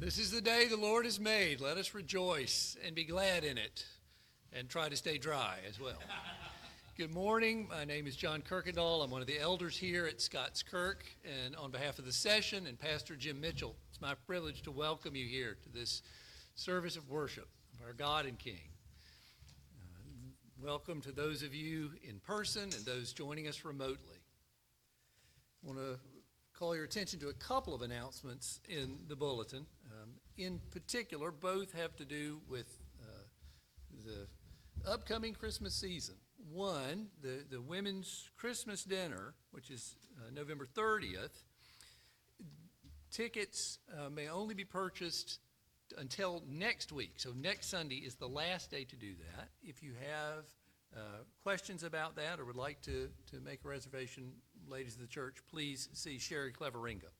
This is the day the Lord has made. Let us rejoice and be glad in it, and try to stay dry as well. Good morning. My name is John Kirkendall. I'm one of the elders here at Scots Kirk, and on behalf of the session and Pastor Jim Mitchell, it's my privilege to welcome you here to this service of worship of our God and King. Welcome to those of you in person and those joining us remotely. I want to call your attention to a couple of announcements in the bulletin. In particular, both have to do with the upcoming Christmas season. One, the Women's Christmas Dinner, which is November 30th. Tickets may only be purchased until next week. So next Sunday is the last day to do that. If you have questions about that or would like to make a reservation, ladies of the church, please see Sherry Cleveringa.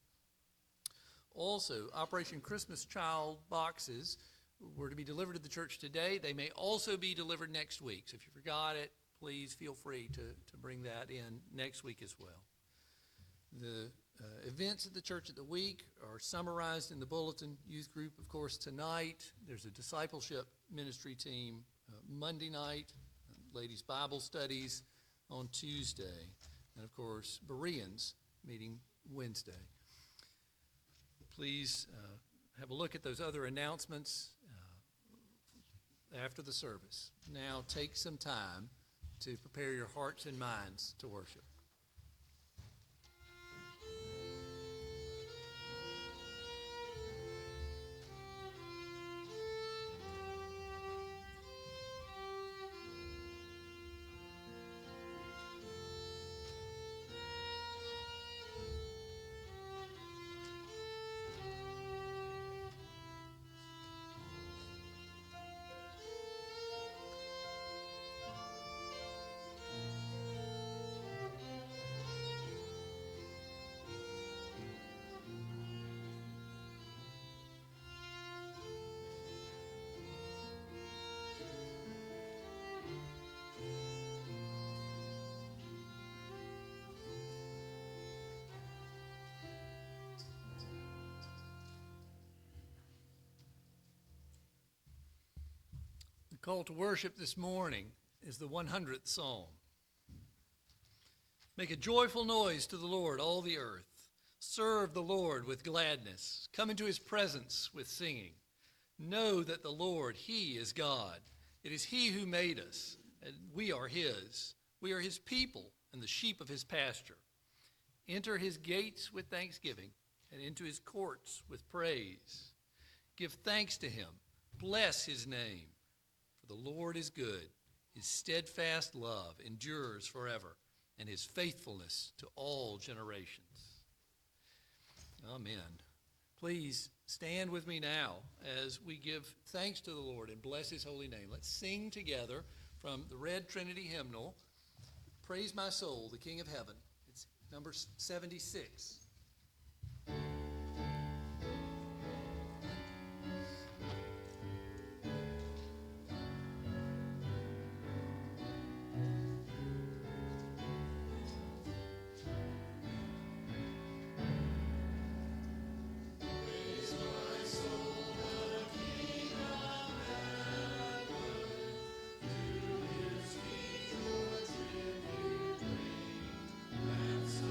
Also, Operation Christmas Child boxes were to be delivered to the church today. They may also be delivered next week. So if you forgot it, please feel free to bring that in next week as well. The events at the church of the week are summarized in the bulletin. Youth group, of course, tonight. There's a discipleship ministry team Monday night. Ladies' Bible studies on Tuesday. And, of course, Bereans meeting Wednesday. Please have a look at those other announcements after the service. Now take some time to prepare your hearts and minds to worship. The call to worship this morning is the 100th Psalm. Make a joyful noise to the Lord, all the earth. Serve the Lord with gladness. Come into his presence with singing. Know that the Lord, he is God. It is he who made us, and we are his. We are his people and the sheep of his pasture. Enter his gates with thanksgiving and into his courts with praise. Give thanks to him. Bless his name. For the Lord is good. His steadfast love endures forever, and his faithfulness to all generations. Amen. Please stand with me now as we give thanks to the Lord and bless his holy name. Let's sing together from the Red Trinity hymnal, Praise My Soul, the King of Heaven. It's number 76. So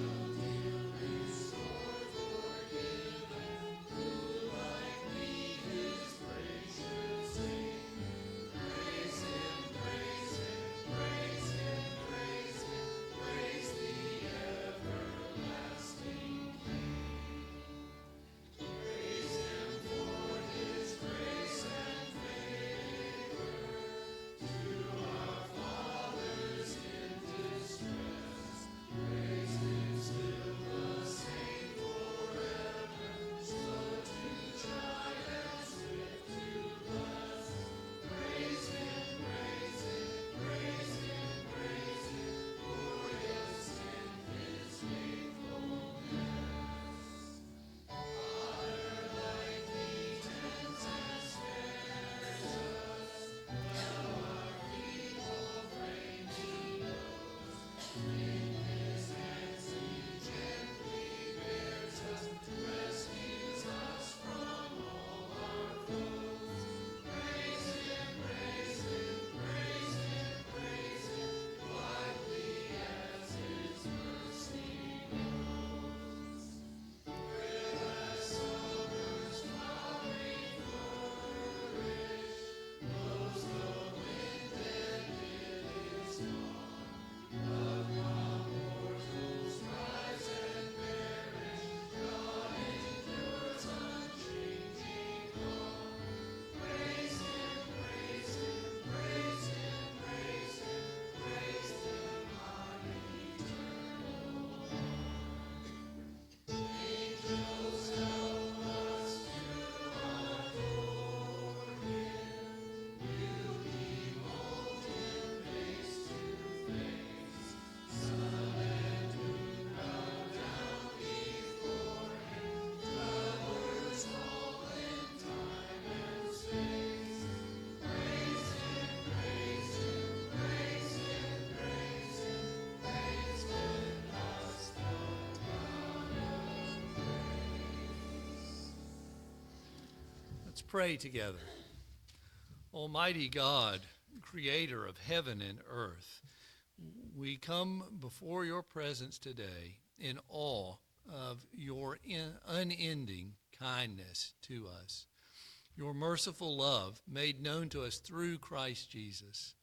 pray together. Almighty God, creator of heaven and earth, we come before your presence today in awe of your unending kindness to us, your merciful love made known to us through Christ Jesus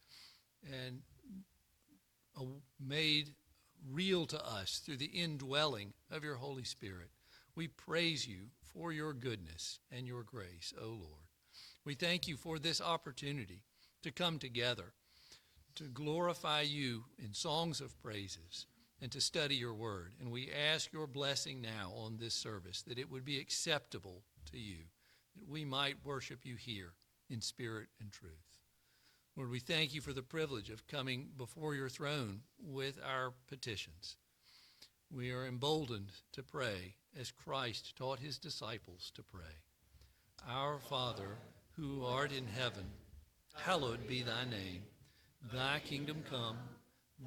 and made real to us through the indwelling of your Holy Spirit. We praise you for your goodness and your grace, O Lord. We thank you for this opportunity to come together, to glorify you in songs of praises, and to study your word. And we ask your blessing now on this service, that it would be acceptable to you, that we might worship you here in spirit and truth. Lord, we thank you for the privilege of coming before your throne with our petitions. We are emboldened to pray as Christ taught his disciples to pray. Our Father, who art in heaven, hallowed be thy name. Thy kingdom come,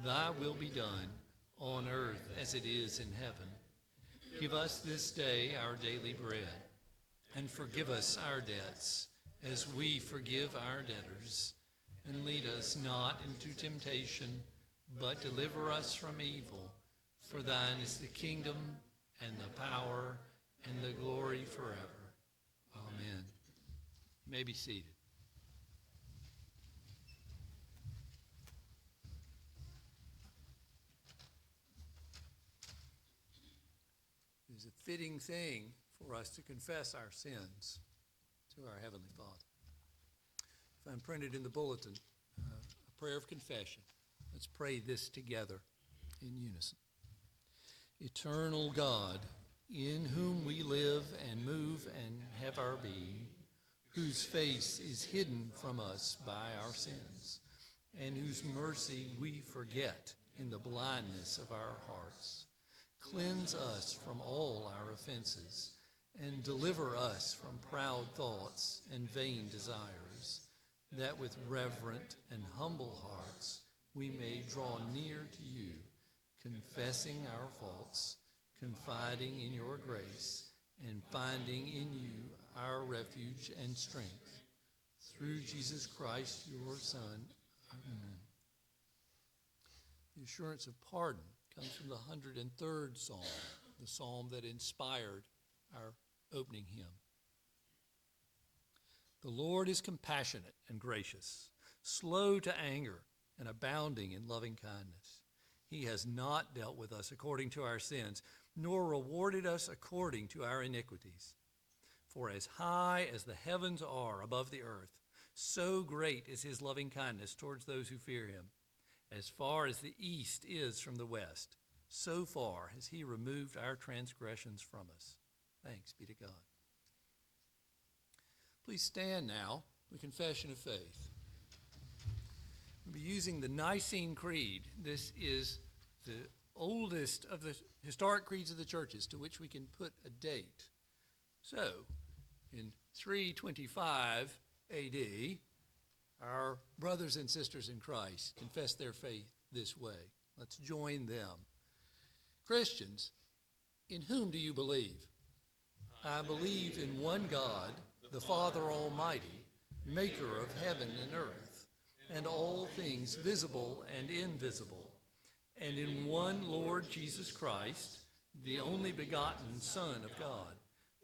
thy will be done, on earth as it is in heaven. Give us this day our daily bread, and forgive us our debts, as we forgive our debtors. And lead us not into temptation, but deliver us from evil. For thine is the kingdom, and the power, and the glory forever. Amen. You may be seated. It is a fitting thing for us to confess our sins to our Heavenly Father. If I'm printed in the bulletin, a prayer of confession. Let's pray this together in unison. Eternal God, in whom we live and move and have our being, whose face is hidden from us by our sins, and whose mercy we forget in the blindness of our hearts. Cleanse us from all our offenses, and deliver us from proud thoughts and vain desires, that with reverent and humble hearts we may draw near to you, confessing our faults, confiding in your grace, and finding in you our refuge and strength. Through Jesus Christ, your Son. Amen. The assurance of pardon comes from the 103rd Psalm, the psalm that inspired our opening hymn. The Lord is compassionate and gracious, slow to anger, and abounding in loving kindness. He has not dealt with us according to our sins, nor rewarded us according to our iniquities. For as high as the heavens are above the earth, so great is his loving kindness towards those who fear him. As far as the east is from the west, so far has he removed our transgressions from us. Thanks be to God. Please stand now for the confession of faith. We'll be using the Nicene Creed. This is the oldest of the historic creeds of the churches to which we can put a date. So, in 325 AD, our brothers and sisters in Christ confess their faith this way. Let's join them. Christians, in whom do you believe? I believe in one God, the Father Almighty, maker of heaven and earth, and all things visible and invisible, and in one Lord Jesus Christ, the only begotten Son of God,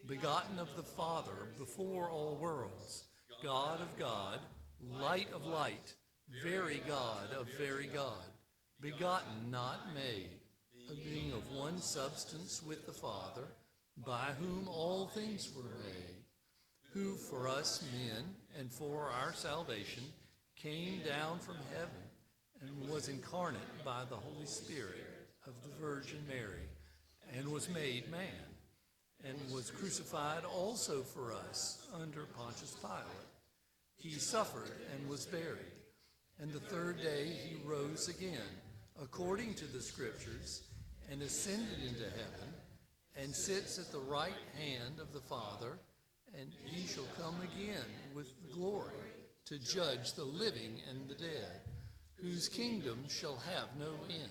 begotten of the Father before all worlds, God of God, light of light, very God of very God, begotten, not made, being of one substance with the Father, by whom all things were made, who for us men and for our salvation came down from heaven and was incarnate by the Holy Spirit of the Virgin Mary, and was made man, and was crucified also for us under Pontius Pilate. He suffered and was buried, and the third day he rose again, according to the Scriptures, and ascended into heaven, and sits at the right hand of the Father, and he shall come again with glory to judge the living and the dead, whose kingdom shall have no end.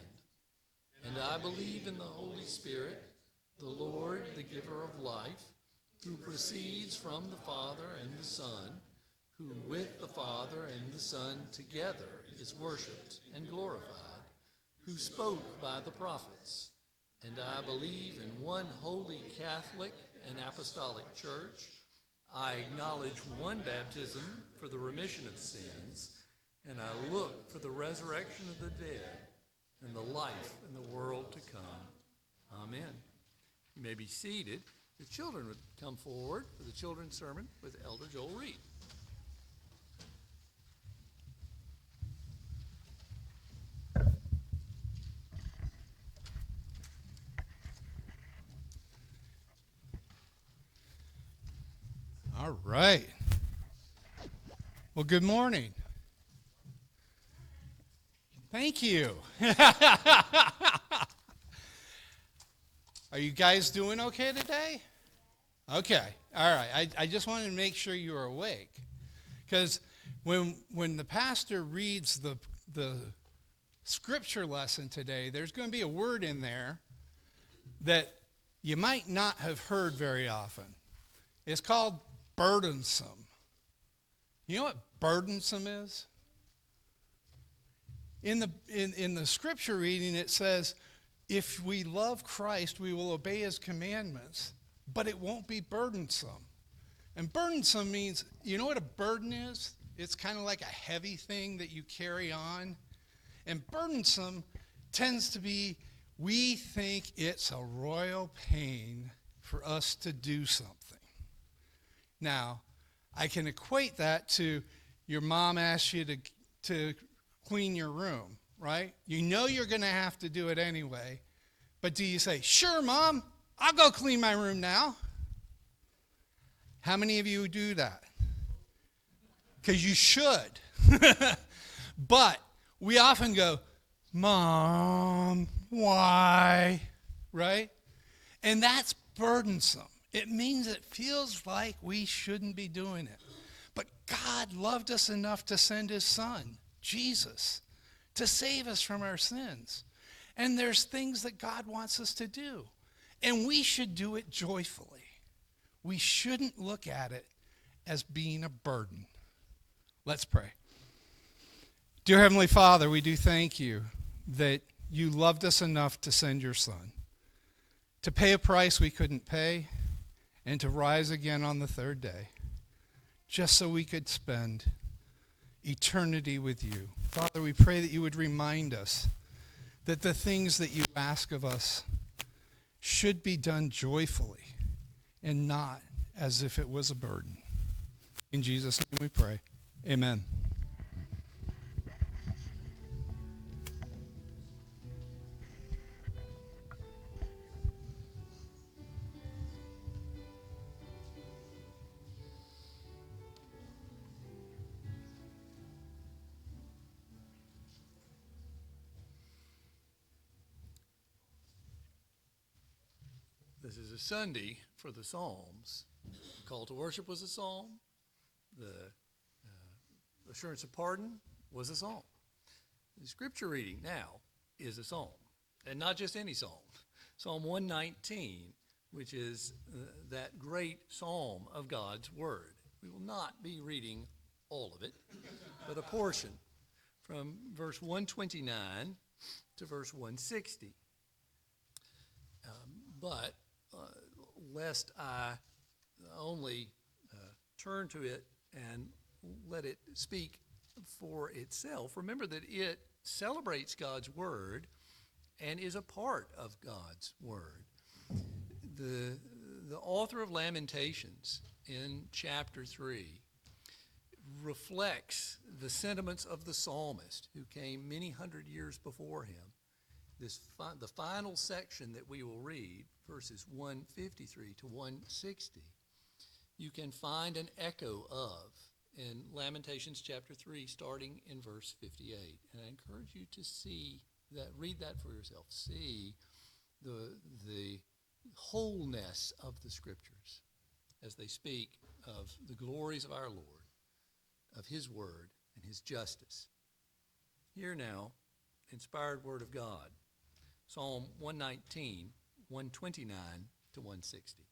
And I believe in the Holy Spirit, the Lord, the giver of life, who proceeds from the Father and the Son, who with the Father and the Son together is worshipped and glorified, who spoke by the prophets. And I believe in one holy Catholic and Apostolic Church. I acknowledge one baptism for the remission of sins, and I look for the resurrection of the dead and the life in the world to come. Amen. You may be seated. The children would come forward for the children's sermon with Elder Joel Reed. All right. Well, good morning. Thank you. Are you guys doing okay today? Okay. All right. I just wanted to make sure you were awake. Because when the pastor reads the scripture lesson today, there's going to be a word in there that you might not have heard very often. It's called burdensome. You know what burdensome is? In the scripture reading, it says, if we love Christ, we will obey his commandments, but it won't be burdensome. And burdensome means, you know what a burden is? It's kind of like a heavy thing that you carry on. And burdensome tends to be, we think it's a royal pain for us to do something. Now, I can equate that to your mom asks you to clean your room, right? You know you're going to have to do it anyway, but do you say, sure, Mom, I'll go clean my room now? How many of you do that? Because you should. But we often go, Mom, why? Right? And that's burdensome. It means it feels like we shouldn't be doing it. But God loved us enough to send his son, Jesus, to save us from our sins. And there's things that God wants us to do. And we should do it joyfully. We shouldn't look at it as being a burden. Let's pray. Dear Heavenly Father, we do thank you that you loved us enough to send your son, to pay a price we couldn't pay, and to rise again on the third day, just so we could spend eternity with you. Father, we pray that you would remind us that the things that you ask of us should be done joyfully and not as if it was a burden. In Jesus' name we pray. Amen. This is a Sunday for the Psalms. The call to worship was a psalm. The assurance of pardon was a psalm. The scripture reading now is a psalm, and not just any psalm. Psalm 119, which is that great psalm of God's word. We will not be reading all of it, but a portion from verse 129 to verse 160. But lest I only turn to it and let it speak for itself, remember that it celebrates God's word and is a part of God's word. The author of Lamentations in chapter 3 reflects the sentiments of the psalmist who came many hundred years before him. The final section that we will read, verses 153 to 160, you can find an echo of in Lamentations chapter 3, starting in verse 58. And I encourage you to see that, read that for yourself. See the wholeness of the scriptures as they speak of the glories of our Lord, of his word and his justice. Hear now, inspired word of God. Psalm 119, 129 to 160.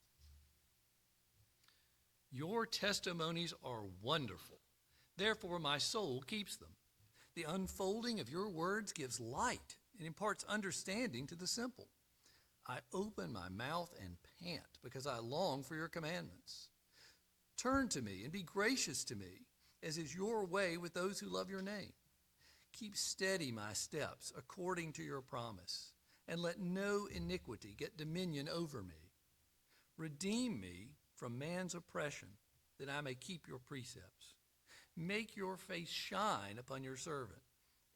Your testimonies are wonderful. Therefore, my soul keeps them. The unfolding of your words gives light and imparts understanding to the simple. I open my mouth and pant because I long for your commandments. Turn to me and be gracious to me, as is your way with those who love your name. Keep steady my steps according to your promise, and let no iniquity get dominion over me. Redeem me from man's oppression, that I may keep your precepts. Make your face shine upon your servant,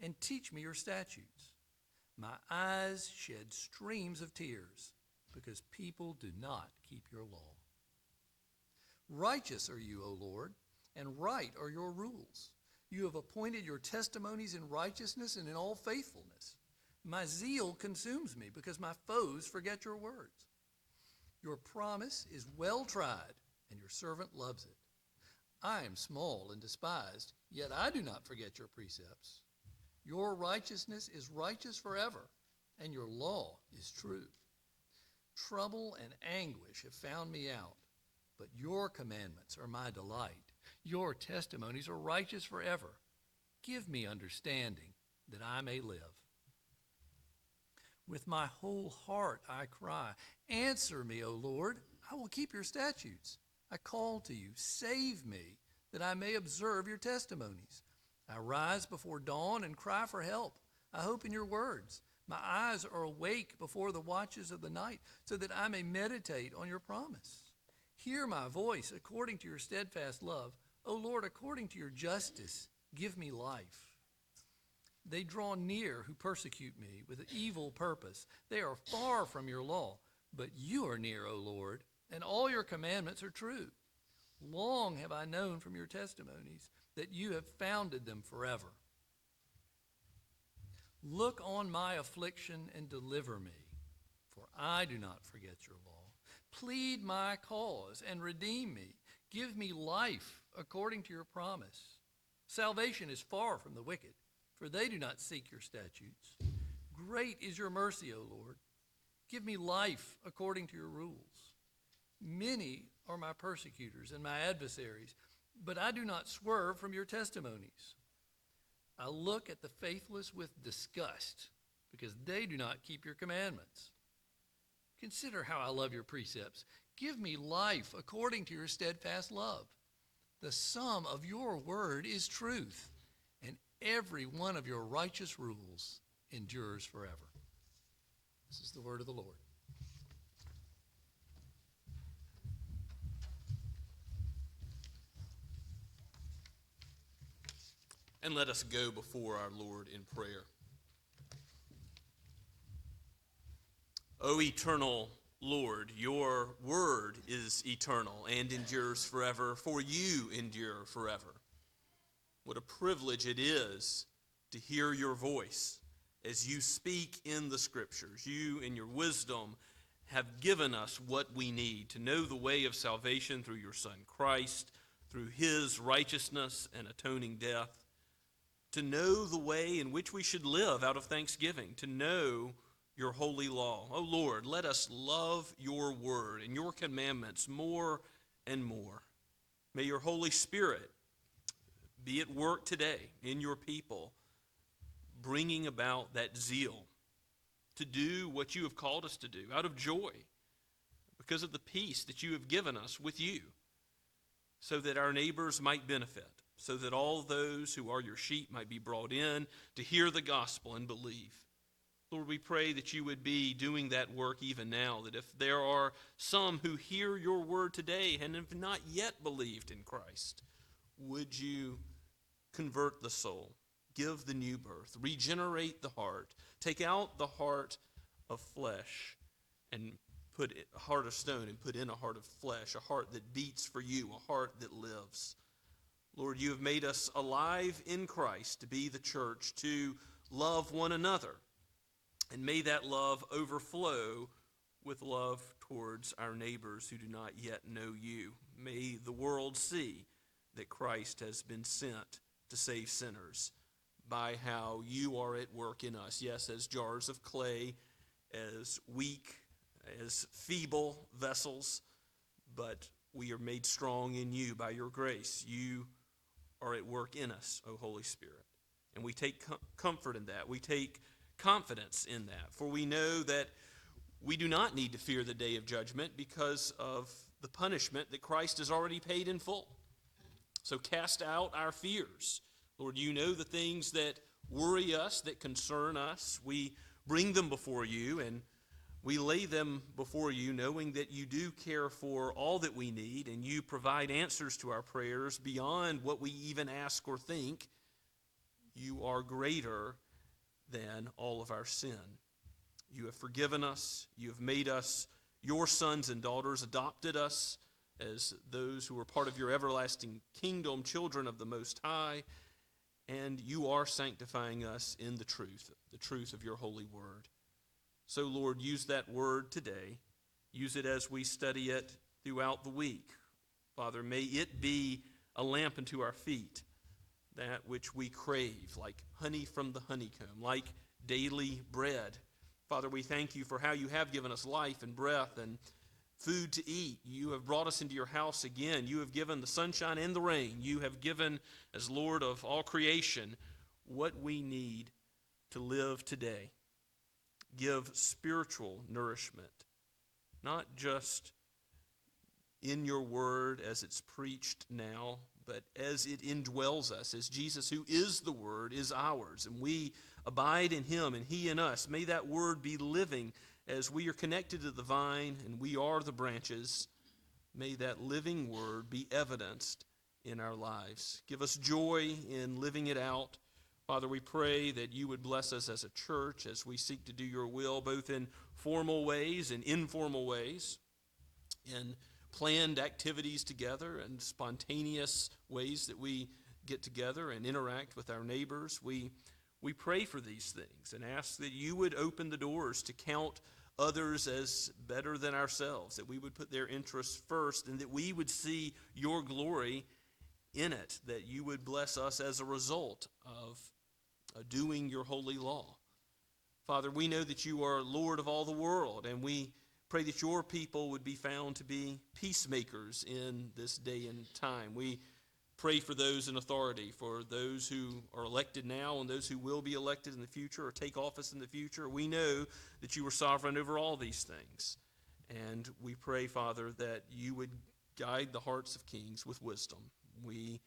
and teach me your statutes. My eyes shed streams of tears, because people do not keep your law. Righteous are you, O Lord, and right are your rules. You have appointed your testimonies in righteousness and in all faithfulness. My zeal consumes me, because my foes forget your words. Your promise is well tried, and your servant loves it. I am small and despised, yet I do not forget your precepts. Your righteousness is righteous forever, and your law is true. Trouble and anguish have found me out, but your commandments are my delight. Your testimonies are righteous forever. Give me understanding, that I may live. With my whole heart I cry, answer me, O Lord, I will keep your statutes. I call to you, save me, that I may observe your testimonies. I rise before dawn and cry for help. I hope in your words. My eyes are awake before the watches of the night, so that I may meditate on your promise. Hear my voice according to your steadfast love. O Lord, according to your justice, give me life. They draw near who persecute me with evil purpose. They are far from your law, but you are near, O Lord, and all your commandments are true. Long have I known from your testimonies that you have founded them forever. Look on my affliction and deliver me, for I do not forget your law. Plead my cause and redeem me. Give me life according to your promise. Salvation is far from the wicked, for they do not seek your statutes. Great is your mercy, O Lord. Give me life according to your rules. Many are my persecutors and my adversaries, but I do not swerve from your testimonies. I look at the faithless with disgust, because they do not keep your commandments. Consider how I love your precepts. Give me life according to your steadfast love. The sum of your word is truth, and every one of your righteous rules endures forever. This is the word of the Lord. And let us go before our Lord in prayer. O eternal Lord, your word is eternal and endures forever, for you endure forever. What a privilege it is to hear your voice as you speak in the Scriptures. You, in your wisdom, have given us what we need to know the way of salvation through your Son Christ, through his righteousness and atoning death, to know the way in which we should live out of thanksgiving, to know your holy law. O Lord, let us love your word and your commandments more and more. May your Holy Spirit be at work today in your people, bringing about that zeal to do what you have called us to do out of joy, because of the peace that you have given us with you, so that our neighbors might benefit, so that all those who are your sheep might be brought in to hear the gospel and believe. Lord, we pray that you would be doing that work even now, that if there are some who hear your word today and have not yet believed in Christ, would you convert the soul, give the new birth, regenerate the heart, take out the heart of flesh and put a heart of stone and put in a heart of flesh, a heart that beats for you, a heart that lives. Lord, you have made us alive in Christ to be the church, to love one another. And may that love overflow with love towards our neighbors who do not yet know you. May the world see that Christ has been sent to save sinners by how you are at work in us. Yes, as jars of clay, as weak, as feeble vessels, but we are made strong in you by your grace. You are at work in us, O Holy Spirit. And we take comfort in that. We take confidence in that. For we know that we do not need to fear the day of judgment because of the punishment that Christ has already paid in full. So cast out our fears. Lord, you know the things that worry us, that concern us. We bring them before you, and we lay them before you, knowing that you do care for all that we need, and you provide answers to our prayers beyond what we even ask or think. You are greater than all of our sin. You have forgiven us. You have made us your sons and daughters, adopted us as those who are part of your everlasting kingdom, children of the Most High, and you are sanctifying us in the truth of your holy word. So, Lord, use that word today. Use it as we study it throughout the week. Father, may it be a lamp unto our feet, that which we crave, like honey from the honeycomb, like daily bread. Father, we thank you for how you have given us life and breath and food to eat. You have brought us into your house again. You have given the sunshine and the rain. You have given, as Lord of all creation, what we need to live today. Give spiritual nourishment, not just in your word as it's preached now, but as it indwells us, as Jesus, who is the word, is ours, and we abide in him and he in us. May that word be living as we are connected to the vine and we are the branches. May that living word be evidenced in our lives. Give us joy in living it out. Father, we pray that you would bless us as a church as we seek to do your will, both in formal ways and informal ways, in planned activities together and spontaneous ways that we get together and interact with our neighbors. We pray for these things and ask that you would open the doors to count others as better than ourselves, that we would put their interests first, and that we would see your glory in it, that you would bless us as a result of doing your holy law. Father, we know that you are Lord of all the world, and we pray that your people would be found to be peacemakers in this day and time. We pray for those in authority, for those who are elected now and those who will be elected in the future or take office in the future. We know that you are sovereign over all these things. And we pray, Father, that you would guide the hearts of kings with wisdom. We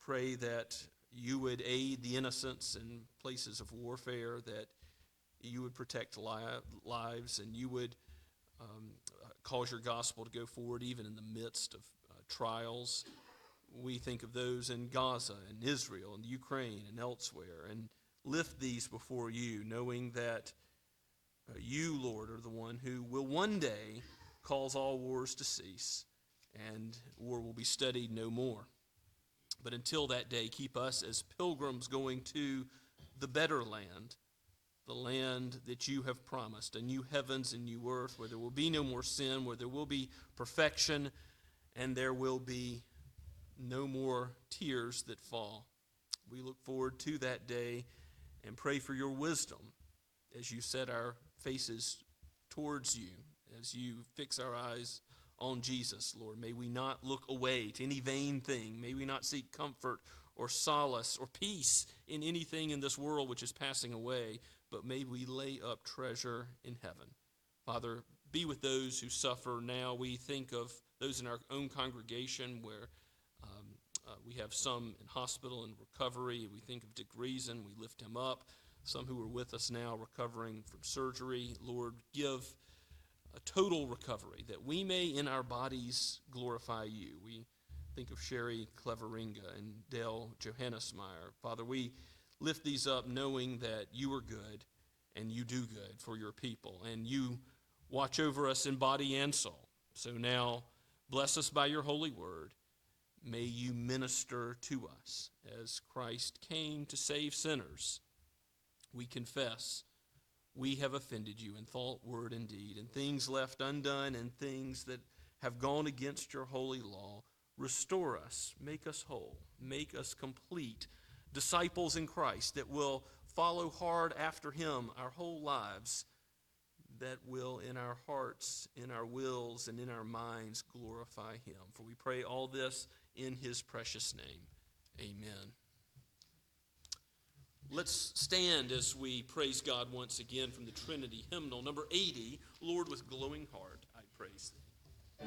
pray that you would aid the innocents in places of warfare, that you would protect lives, and you would cause your gospel to go forward even in the midst of trials. We think of those in Gaza and Israel and Ukraine and elsewhere, and lift these before you, knowing that you, Lord, are the one who will one day cause all wars to cease, and war will be studied no more. But until that day, keep us as pilgrims going to the better land, the land that you have promised, a new heavens and new earth, where there will be no more sin, where there will be perfection, and there will be no more tears that fall. We look forward to that day and pray for your wisdom as you set our faces towards you, as you fix our eyes on Jesus, Lord. May we not look away to any vain thing. May we not seek comfort or solace or peace in anything in this world which is passing away, but may we lay up treasure in heaven. Father, be with those who suffer now. We think of those in our own congregation where we have some in hospital and recovery. We think of Dick Reason. We lift him up. Some who are with us now recovering from surgery. Lord, give a total recovery, that we may in our bodies glorify you. We think of Sherry Cleveringa and Dale Johannesmeyer. Father, we lift these up knowing that you are good and you do good for your people, and you watch over us in body and soul. So now, bless us by your holy word. May you minister to us as Christ came to save sinners. We confess we have offended you in thought, word, and deed, and things left undone, and things that have gone against your holy law. Restore us, make us whole, make us complete disciples in Christ that will follow hard after him our whole lives, that will in our hearts, in our wills, and in our minds glorify him. For we pray all this in his precious name. Amen. Let's stand as we praise God once again from the Trinity hymnal, number 80, Lord, with glowing heart, I praise thee.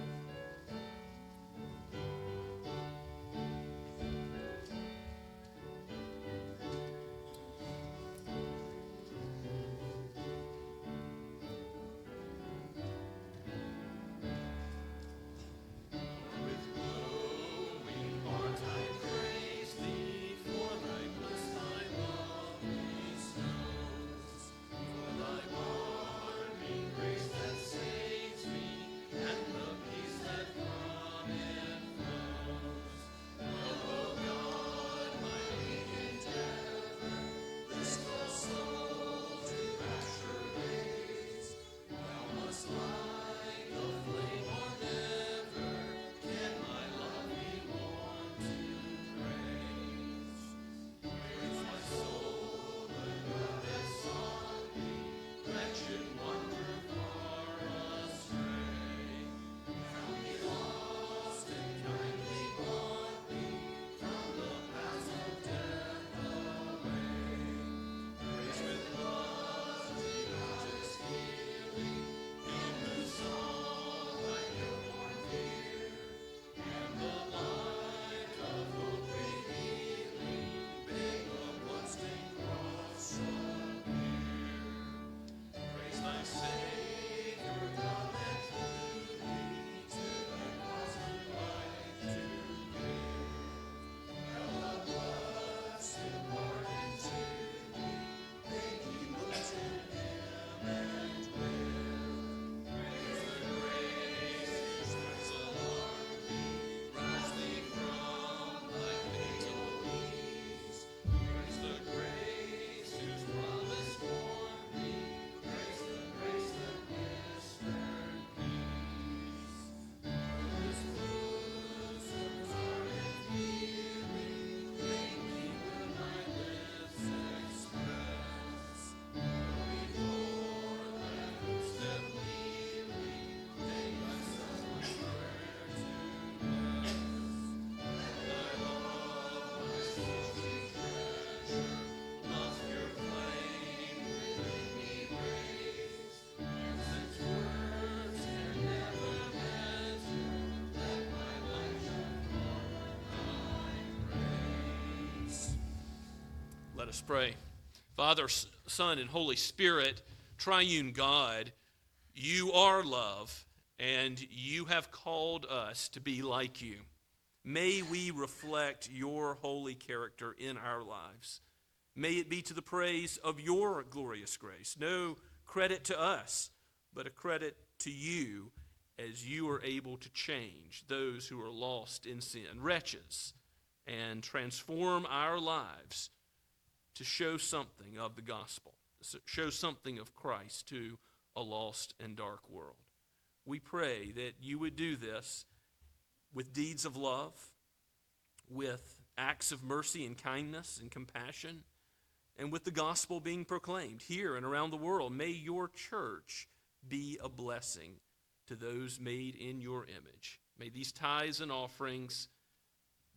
Let us pray. Father, Son, and Holy Spirit, triune God, you are love, and you have called us to be like you. May we reflect your holy character in our lives. May it be to the praise of your glorious grace. No credit to us, but a credit to you as you are able to change those who are lost in sin, wretches, and transform our lives to show something of the gospel, to show something of Christ to a lost and dark world. We pray that you would do this with deeds of love, with acts of mercy and kindness and compassion, and with the gospel being proclaimed here and around the world. May your church be a blessing to those made in your image. May these tithes and offerings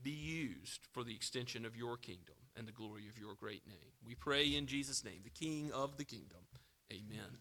be used for the extension of your kingdom and the glory of your great name. We pray in Jesus' name, the King of the kingdom. Amen.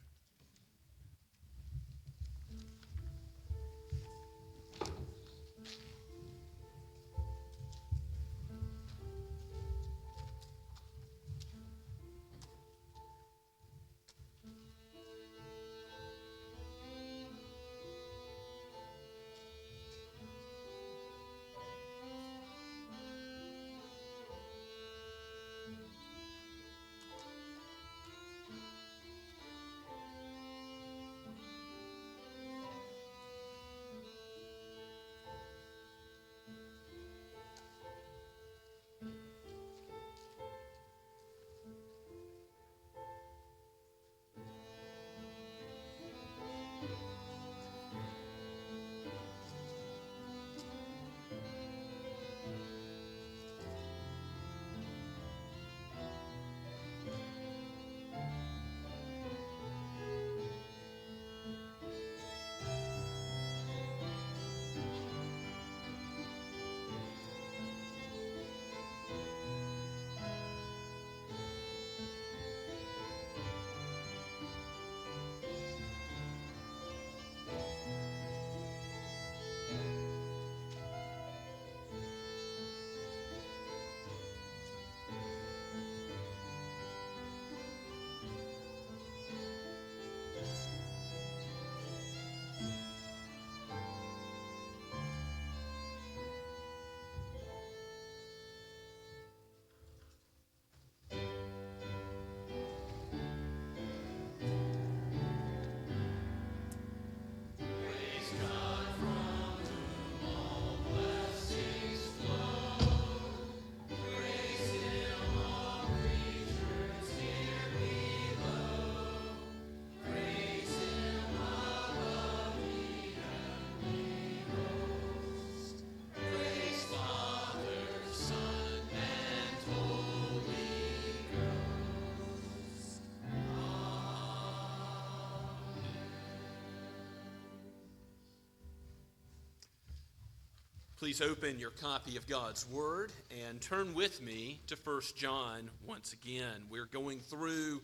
Please open your copy of God's Word and turn with me to 1 John once again. We're going through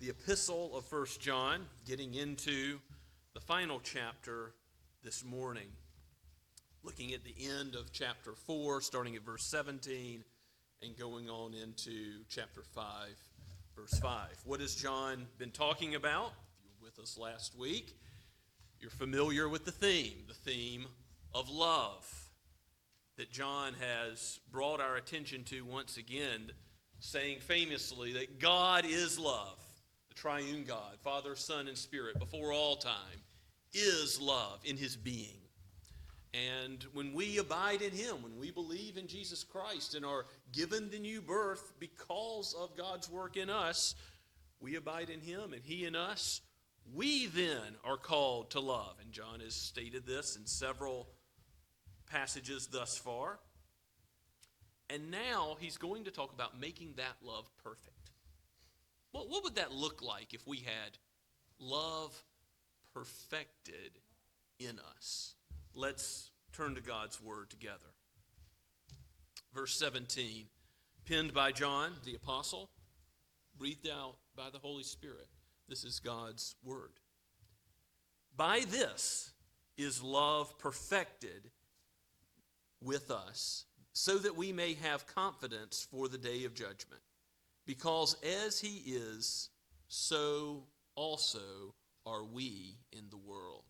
the epistle of 1 John, getting into the final chapter this morning, looking at the end of chapter 4, starting at verse 17, and going on into chapter 5, verse 5. What has John been talking about? If you were with us last week, you're familiar with the theme of love, that John has brought our attention to once again, saying famously that God is love. The triune God, Father, Son, and Spirit, before all time, is love in his being. And when we abide in him, when we believe in Jesus Christ and are given the new birth because of God's work in us, we abide in him and he in us. We then are called to love. And John has stated this in several passages thus far. And now he's going to talk about making that love perfect. What would that look like if we had love perfected in us? Let's turn to God's word together. Verse 17, penned by John the apostle, breathed out by the Holy Spirit. This is God's word. By this is love perfected with us, so that we may have confidence for the day of judgment. Because as he is, so also are we in the world.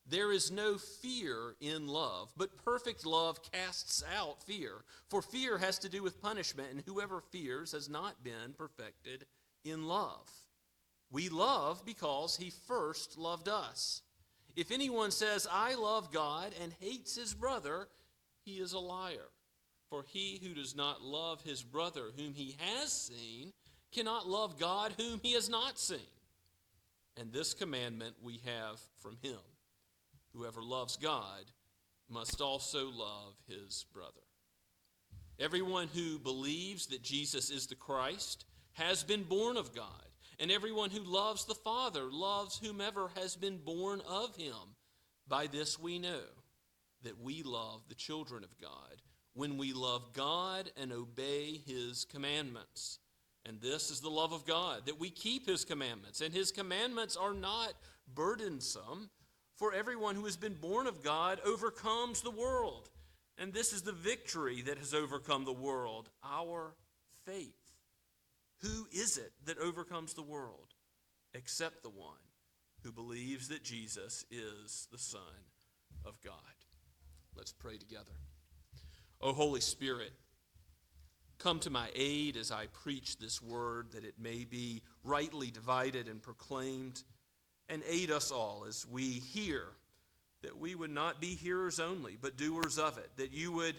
There is no fear in love, but perfect love casts out fear. For fear has to do with punishment, and whoever fears has not been perfected in love. We love because he first loved us. If anyone says, I love God, and hates his brother, he is a liar. For he who does not love his brother whom he has seen cannot love God whom he has not seen. And this commandment we have from him. Whoever loves God must also love his brother. Everyone who believes that Jesus is the Christ has been born of God. And everyone who loves the Father loves whomever has been born of him. By this we know that we love the children of God, when we love God and obey his commandments. And this is the love of God, that we keep his commandments. And his commandments are not burdensome, for everyone who has been born of God overcomes the world. And this is the victory that has overcome the world, our faith. Who is it that overcomes the world except the one who believes that Jesus is the Son of God? Let's pray together. O Holy Spirit, come to my aid as I preach this word, that it may be rightly divided and proclaimed, and aid us all as we hear, that we would not be hearers only, but doers of it, that you would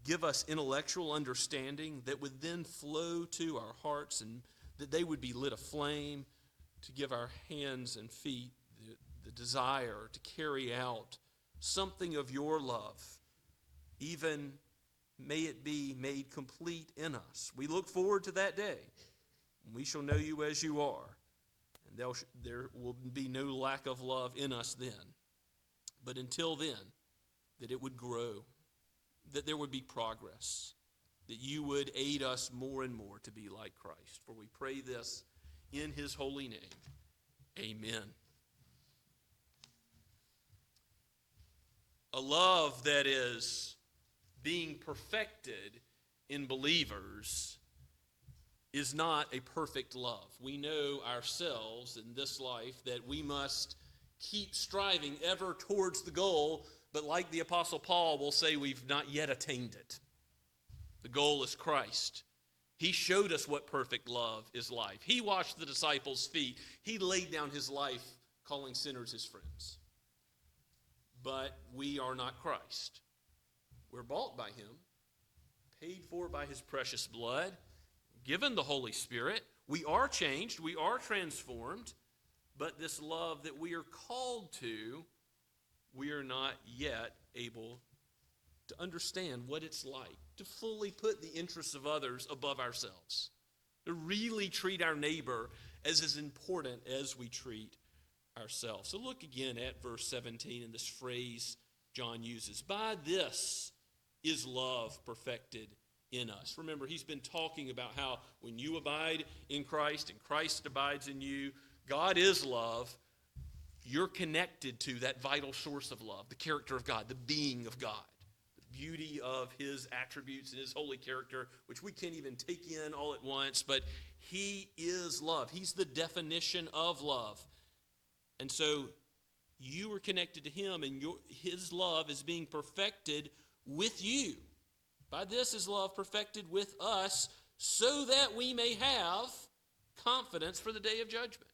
give us intellectual understanding that would then flow to our hearts, and that they would be lit aflame to give our hands and feet the desire to carry out something of your love, even may it be made complete in us. We look forward to that day. We shall know you as you are, and there will be no lack of love in us then. But until then, that it would grow, that there would be progress, that you would aid us more and more to be like Christ. For we pray this in his holy name. Amen. A love that is being perfected in believers is not a perfect love. We know ourselves in this life that we must keep striving ever towards the goal, but like the Apostle Paul will say, we've not yet attained it. The goal is Christ. He showed us what perfect love is like. He washed the disciples' feet. He laid down his life calling sinners his friends. But we are not Christ. We're bought by him, paid for by his precious blood, given the Holy Spirit. We are changed, we are transformed, but this love that we are called to, we are not yet able to understand what it's like to fully put the interests of others above ourselves, to really treat our neighbor as important as we treat ourselves. So look again at verse 17 in this phrase, John uses. By this is love perfected in us. Remember, he's been talking about how when you abide in Christ and Christ abides in you, God is love. You're connected to that vital source of love, the character of God, the being of God, the beauty of his attributes and his holy character, which we can't even take in all at once, but he is love. He's the definition of love. And so you are connected to him, and his love is being perfected with you. By this is love perfected with us, so that we may have confidence for the day of judgment.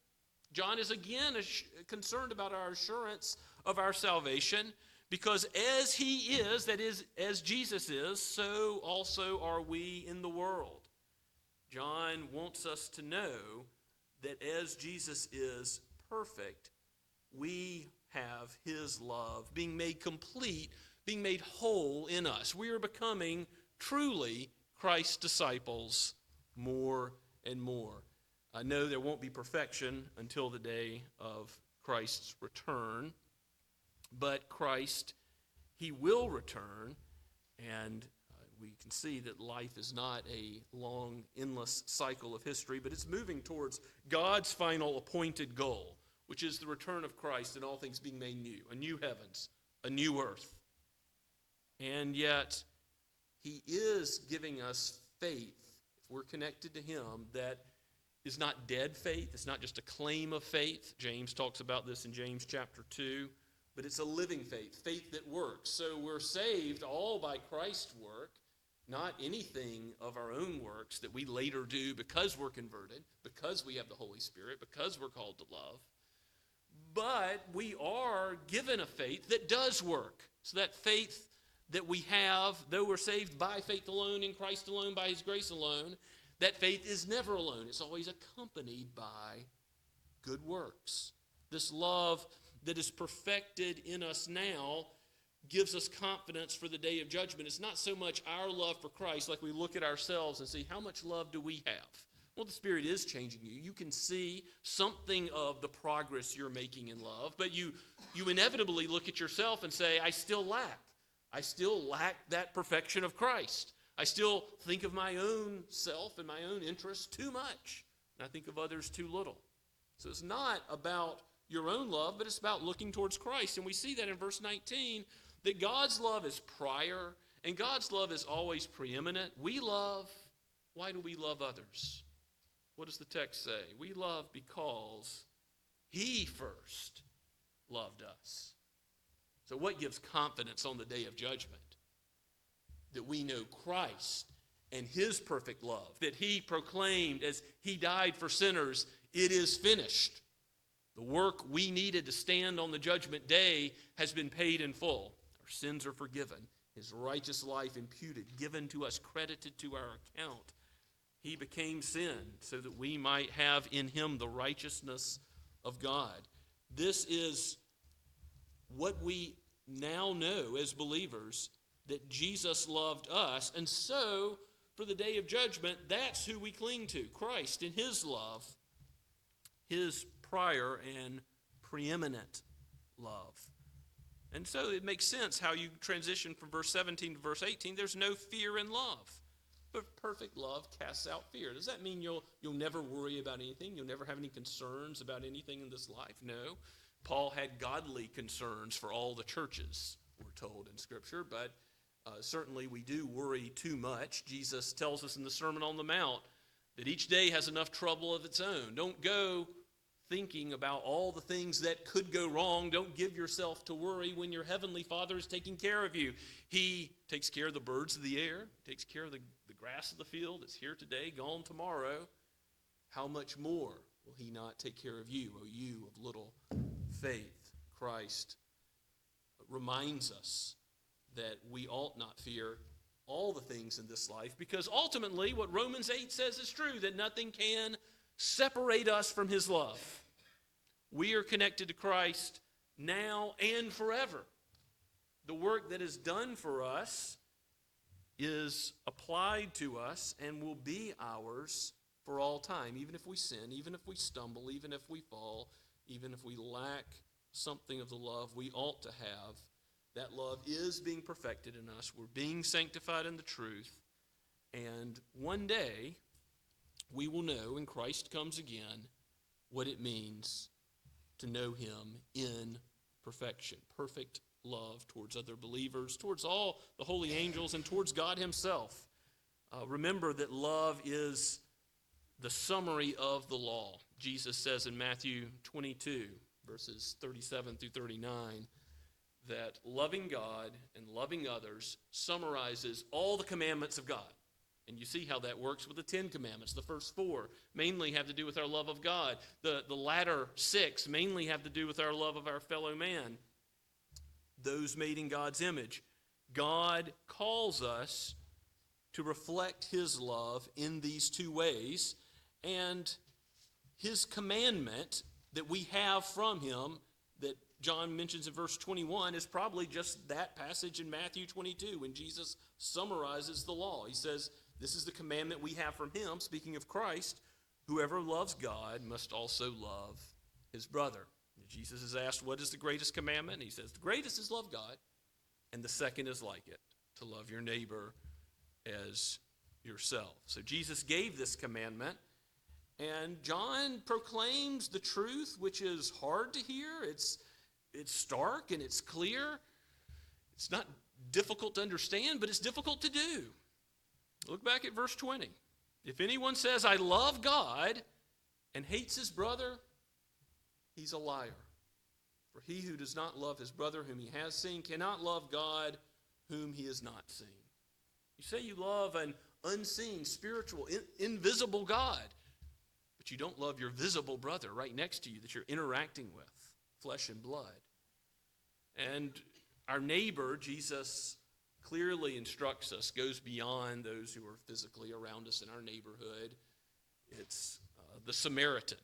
John is again concerned about our assurance of our salvation, because as he is, that is, as Jesus is, so also are we in the world. John wants us to know that as Jesus is perfect, we have his love being made complete, being made whole in us. We are becoming truly Christ's disciples more and more. I know there won't be perfection until the day of Christ's return, but Christ, he will return, and we can see that life is not a long, endless cycle of history, but it's moving towards God's final appointed goal, which is the return of Christ and all things being made new, a new heavens, a new earth. And yet, he is giving us faith, if we're connected to him, that is not dead faith. It's not just a claim of faith. James talks about this in James chapter 2. But it's a living faith, faith that works. So we're saved all by Christ's work, not anything of our own works that we later do because we're converted, because we have the Holy Spirit, because we're called to love. But we are given a faith that does work. So that faith that we have, though we're saved by faith alone, in Christ alone, by his grace alone, that faith is never alone. It's always accompanied by good works. This love that is perfected in us now gives us confidence for the day of judgment. It's not so much our love for Christ, like we look at ourselves and see, how much love do we have? Well, the Spirit is changing you. You can see something of the progress you're making in love, but you inevitably look at yourself and say, I still lack. I still lack that perfection of Christ. I still think of my own self and my own interests too much, and I think of others too little. So it's not about your own love, but it's about looking towards Christ. And we see that in verse 19, that God's love is prior, and God's love is always preeminent. We love, why do we love others? What does the text say? We love because he first loved us. So what gives confidence on the day of judgment? That we know Christ and his perfect love, that he proclaimed as he died for sinners, it is finished. The work we needed to stand on the judgment day has been paid in full. Our sins are forgiven. His righteous life imputed, given to us, credited to our account. He became sin so that we might have in him the righteousness of God. This is what we now know as believers, that Jesus loved us. And so, for the day of judgment, that's who we cling to, Christ in his love, his prior and preeminent love. And so it makes sense how you transition from verse 17 to verse 18. There's no fear in love, but perfect love casts out fear. Does that mean you'll never worry about anything? You'll never have any concerns about anything in this life? No. Paul had godly concerns for all the churches, we're told in Scripture, but certainly we do worry too much. Jesus tells us in the Sermon on the Mount that each day has enough trouble of its own. Don't go thinking about all the things that could go wrong. Don't give yourself to worry when your heavenly Father is taking care of you. He takes care of the birds of the air, takes care of the grass of the field. It's here today, gone tomorrow. How much more will he not take care of you, O you of little faith? Christ reminds us that we ought not fear all the things in this life, because ultimately what Romans 8 says is true, that nothing can separate us from his love. We are connected to Christ now and forever. The work that is done for us is applied to us and will be ours for all time, even if we sin, even if we stumble, even if we fall, even if we lack something of the love we ought to have. That love is being perfected in us. We're being sanctified in the truth. And one day, we will know when Christ comes again what it means to know him in perfection. Perfect love towards other believers, towards all the holy angels, and towards God himself. Remember that love is the summary of the law. Jesus says in Matthew 22, verses 37 through 39, that loving God and loving others summarizes all the commandments of God. And you see how that works with the 10 commandments. The first 4 mainly have to do with our love of God. The latter 6 mainly have to do with our love of our fellow man, those made in God's image. God calls us to reflect his love in these 2 ways, and his commandment that we have from him that John mentions in verse 21 is probably just that passage in Matthew 22 when Jesus summarizes the law. He says, this is the commandment we have from him, speaking of Christ, whoever loves God must also love his brother. And Jesus is asked, what is the greatest commandment? And he says, the greatest is love God, and the second is like it, to love your neighbor as yourself. So Jesus gave this commandment, and John proclaims the truth, which is hard to hear. It's stark and it's clear. It's not difficult to understand, but it's difficult to do. Look back at verse 20. If anyone says, I love God, and hates his brother, he's a liar. For he who does not love his brother whom he has seen cannot love God whom he has not seen. You say you love an unseen, spiritual, invisible God, but you don't love your visible brother right next to you that you're interacting with, flesh and blood. And our neighbor, Jesus clearly instructs us, goes beyond those who are physically around us in our neighborhood. It's the Samaritan,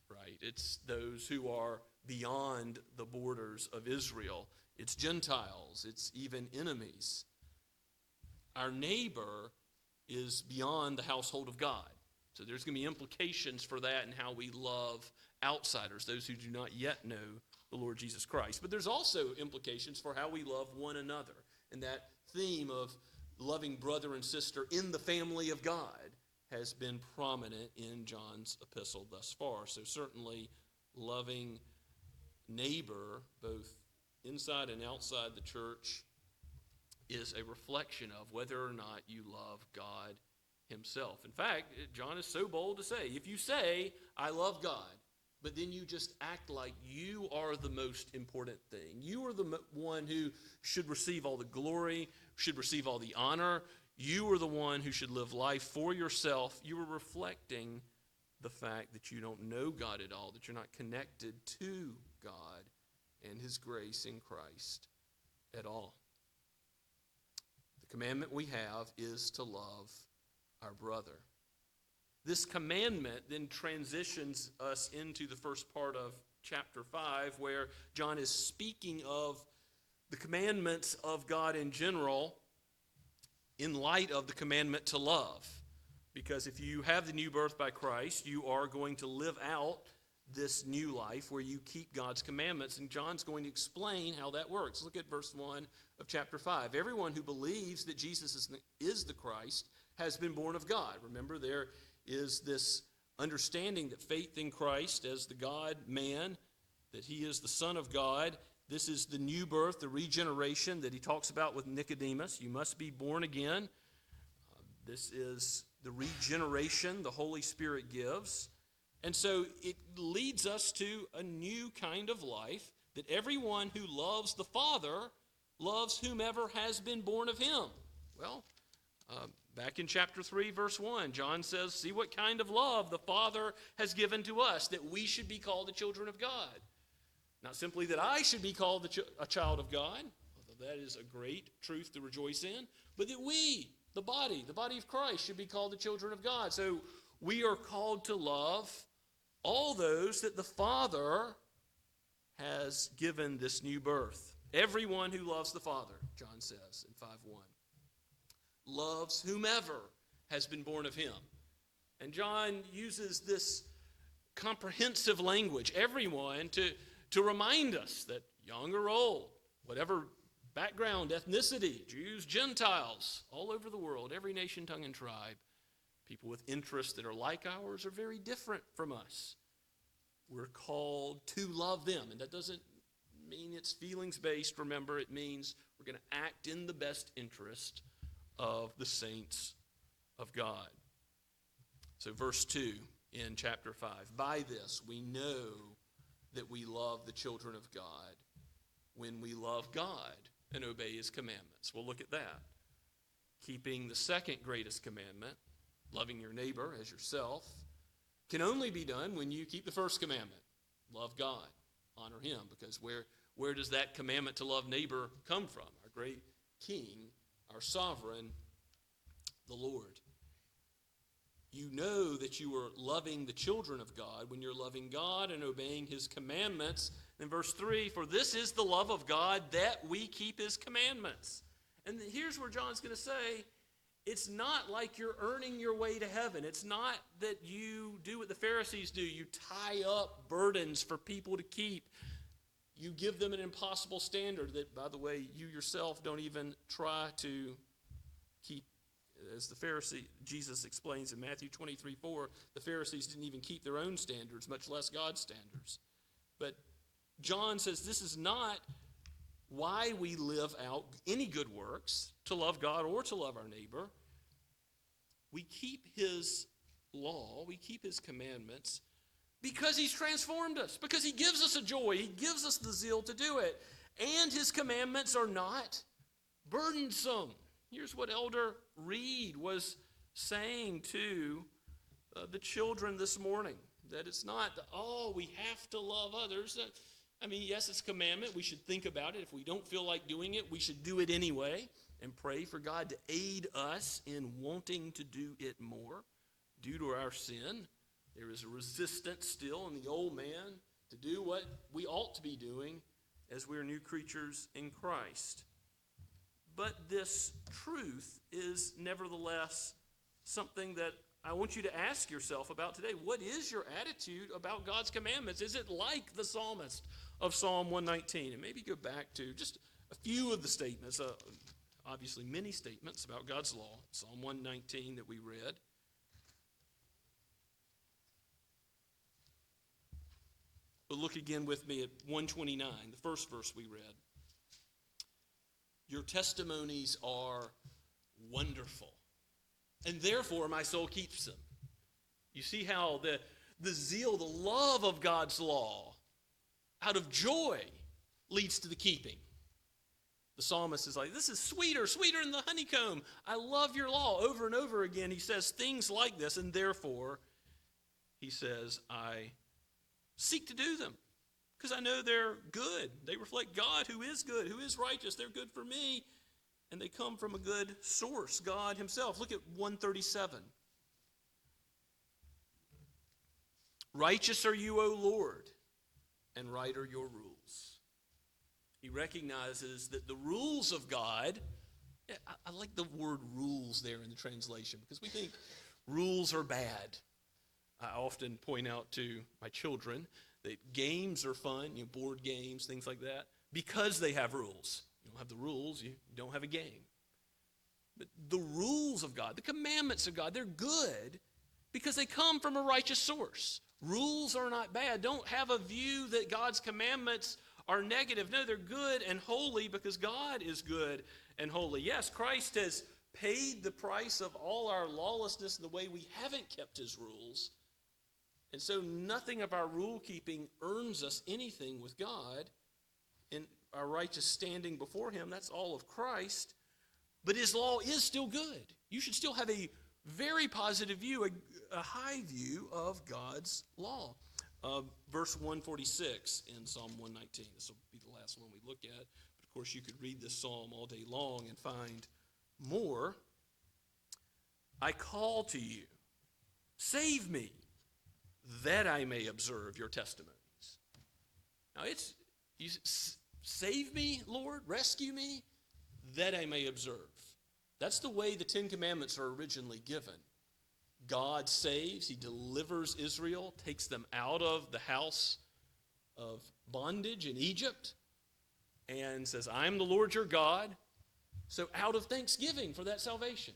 right? It's those who are beyond the borders of Israel. It's Gentiles. It's even enemies. Our neighbor is beyond the household of God. So there's going to be implications for that and how we love outsiders, those who do not yet know the Lord Jesus Christ. But there's also implications for how we love one another. And that theme of loving brother and sister in the family of God has been prominent in John's epistle thus far. So certainly loving neighbor, both inside and outside the church, is a reflection of whether or not you love God himself. In fact, John is so bold to say, if you say, I love God, but then you just act like you are the most important thing, you are the one who should receive all the glory, should receive all the honor, you are the one who should live life for yourself, you are reflecting the fact that you don't know God at all, that you're not connected to God and his grace in Christ at all. The commandment we have is to love our brother. This commandment then transitions us into the first part of chapter 5, where John is speaking of the commandments of God in general in light of the commandment to love. Because if you have the new birth by Christ, you are going to live out this new life where you keep God's commandments, and John's going to explain how that works. Look at verse 1 of chapter 5. Everyone who believes that Jesus is the Christ has been born of God. Remember, there is this understanding that faith in Christ as the God-man, that he is the Son of God. This is the new birth, the regeneration that he talks about with Nicodemus. You must be born again. This is the regeneration the Holy Spirit gives. And so it leads us to a new kind of life, that everyone who loves the Father loves whomever has been born of him. Well, back in chapter 3, verse 1, John says, see what kind of love the Father has given to us, that we should be called the children of God. Not simply that I should be called a child of God, although that is a great truth to rejoice in, but that we, the body of Christ, should be called the children of God. So we are called to love all those that the Father has given this new birth. Everyone who loves the Father, John says in 5:1, loves whomever has been born of him. And John uses this comprehensive language, everyone, to remind us that young or old, whatever background, ethnicity, Jews, Gentiles, all over the world, every nation, tongue, and tribe. People with interests that are like ours are very different from us. We're called to love them, and that doesn't mean it's feelings-based. Remember, it means we're going to act in the best interest of the saints of God. So verse 2 in chapter 5, by this we know that we love the children of God when we love God and obey his commandments. We'll look at that. Keeping the second greatest commandment, loving your neighbor as yourself, can only be done when you keep the first commandment. Love God, honor him, because where does that commandment to love neighbor come from? Our great King, our sovereign, the Lord. You know that you are loving the children of God when you're loving God and obeying his commandments. In verse 3, for this is the love of God, that we keep his commandments. And here's where John's going to say, it's not like you're earning your way to heaven. It's not that you do what the Pharisees do. You tie up burdens for people to keep. You give them an impossible standard that, by the way, you yourself don't even try to keep. As the Jesus explains in Matthew 23:4, the Pharisees didn't even keep their own standards, much less God's standards. But John says this is not why we live out any good works, to love God or to love our neighbor. We keep his law, we keep his commandments because he's transformed us, because he gives us a joy, he gives us the zeal to do it. And his commandments are not burdensome. Here's what Elder Reed was saying to the children this morning, that it's not, we have to love others. I mean, yes, it's a commandment. We should think about it. If we don't feel like doing it, we should do it anyway and pray for God to aid us in wanting to do it more. Due to our sin, there is a resistance still in the old man to do what we ought to be doing as we are new creatures in Christ. But this truth is nevertheless something that I want you to ask yourself about today. What is your attitude about God's commandments? Is it like the psalmist of Psalm 119? And maybe go back to just a few of the statements, obviously many statements about God's law. Psalm 119 that we read. But look again with me at 129, the first verse we read. Your testimonies are wonderful, and therefore my soul keeps them. You see how the zeal, the love of God's law, out of joy, leads to the keeping. The psalmist is like, this is sweeter than the honeycomb. I love your law. Over and over again, he says things like this, and therefore, he says, I seek to do them. Because I know they're good. They reflect God who is good, who is righteous. They're good for me. And they come from a good source, God himself. Look at 137. Righteous are you, O Lord, and right are your rules. He recognizes that the rules of God, I like the word rules there in the translation because we think rules are bad. I often point out to my children that games are fun, board games, things like that, because they have rules. You don't have the rules, you don't have a game. But the rules of God, the commandments of God, they're good because they come from a righteous source. Rules are not bad. Don't have a view that God's commandments are negative. No, they're good and holy because God is good and holy. Yes, Christ has paid the price of all our lawlessness in the way we haven't kept his rules. And so nothing of our rule keeping earns us anything with God in our righteous standing before him. That's all of Christ. But his law is still good. You should still have a very positive view, a high view of God's law. Verse 146 in Psalm 119. This will be the last one we look at. But of course, you could read this psalm all day long and find more. I call to you, save me, that I may observe your testimonies. Now save me, Lord, rescue me, that I may observe. That's the way the Ten Commandments are originally given. God saves, he delivers Israel, takes them out of the house of bondage in Egypt. and says, I am the Lord your God. So out of thanksgiving for that salvation,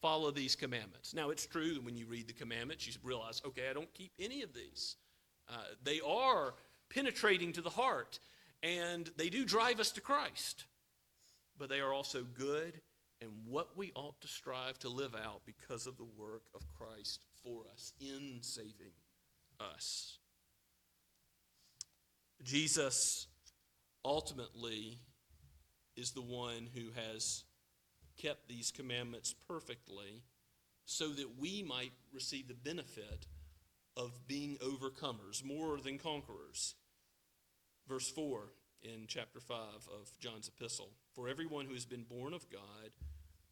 follow these commandments. Now, it's true that when you read the commandments, you realize, okay, I don't keep any of these. They are penetrating to the heart, and they do drive us to Christ. But they are also good and what we ought to strive to live out because of the work of Christ for us in saving us. Jesus ultimately is the one who has kept these commandments perfectly so that we might receive the benefit of being overcomers, more than conquerors. Verse 4 in chapter 5 of John's epistle, for everyone who has been born of God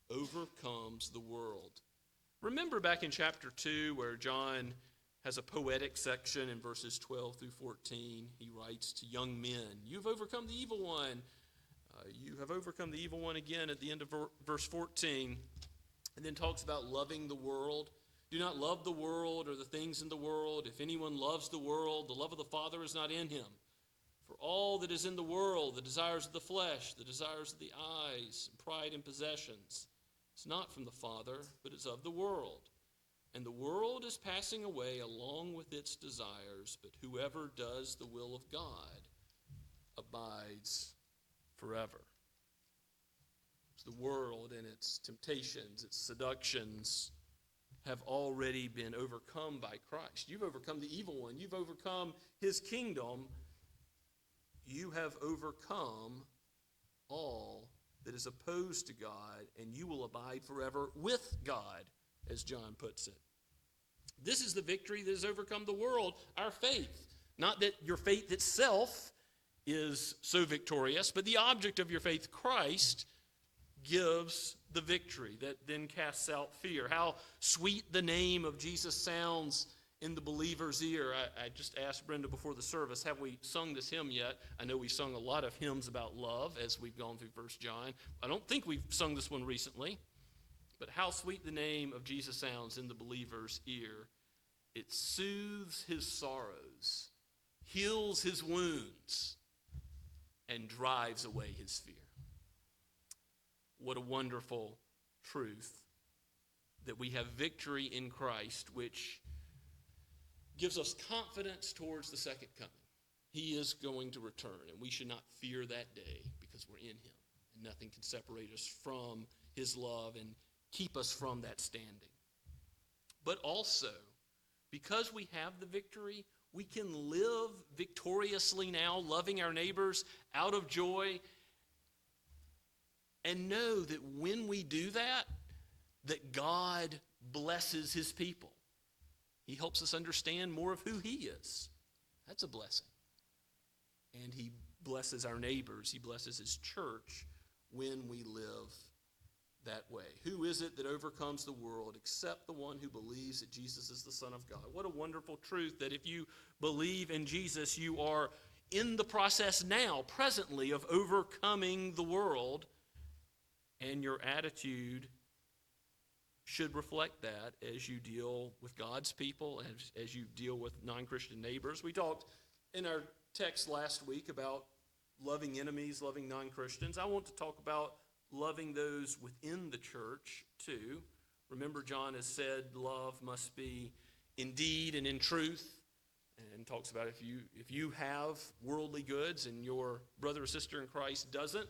overcomes the world. Remember back in chapter 2 where John has a poetic section in verses 12 through 14. He writes to young men, you've overcome the evil one. You have overcome the evil one again at the end of verse 14. And then talks about loving the world. Do not love the world or the things in the world. If anyone loves the world, the love of the Father is not in him. For all that is in the world, the desires of the flesh, the desires of the eyes, and pride in possessions, it's not from the Father, but it's of the world. And the world is passing away along with its desires, but whoever does the will of God abides forever. The world and its temptations, its seductions have already been overcome by Christ. You've overcome the evil one. You've overcome his kingdom. You have overcome all that is opposed to God, and you will abide forever with God, as John puts it. This is the victory that has overcome the world, our faith. Not that your faith itself is so victorious, but the object of your faith, Christ, gives the victory that then casts out fear. How sweet the name of Jesus sounds in the believer's ear. I just asked Brenda before the service, have we sung this hymn yet? I know we sung a lot of hymns about love as we've gone through 1 John. I don't think we've sung this one recently. But how sweet the name of Jesus sounds in the believer's ear. It soothes his sorrows, heals his wounds, and drives away his fear. What a wonderful truth that we have victory in Christ, which gives us confidence towards the second coming. He is going to return, and we should not fear that day because we're in him. And nothing can separate us from his love and keep us from that standing. But also, because we have the victory, we can live victoriously now, loving our neighbors out of joy, and know that when we do that, that God blesses his people. He helps us understand more of who he is. That's a blessing. And he blesses our neighbors. He blesses his church when we live that way. Who is it that overcomes the world except the one who believes that Jesus is the Son of God? What a wonderful truth that if you believe in Jesus, you are in the process now, presently, of overcoming the world. And your attitude should reflect that as you deal with God's people, as you deal with non-Christian neighbors. We talked in our text last week about loving enemies, loving non-Christians. I want to talk about loving those within the church too. Remember, John has said love must be in deed and in truth, and talks about if you have worldly goods and your brother or sister in Christ doesn't,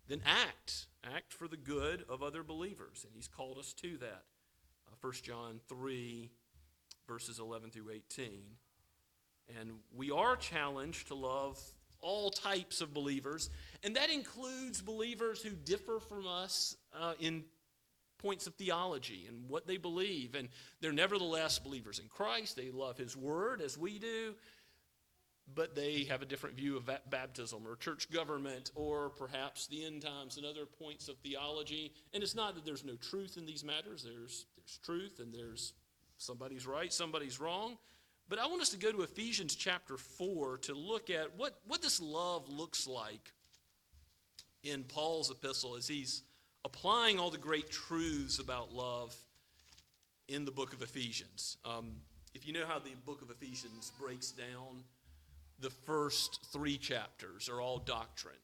then act for the good of other believers. And he's called us to that. 1 John 3, verses 11 through 18. And we are challenged to love all types of believers, and that includes believers who differ from us in points of theology and what they believe. And they're nevertheless believers in Christ. They love his word as we do, but they have a different view of baptism or church government or perhaps the end times and other points of theology. And it's not that there's no truth in these matters. There's truth, and there's somebody's right, somebody's wrong. But I want us to go to Ephesians chapter 4 to look at what this love looks like in Paul's epistle as he's applying all the great truths about love in the book of Ephesians. If you know how the book of Ephesians breaks down, the first 3 chapters are all doctrine.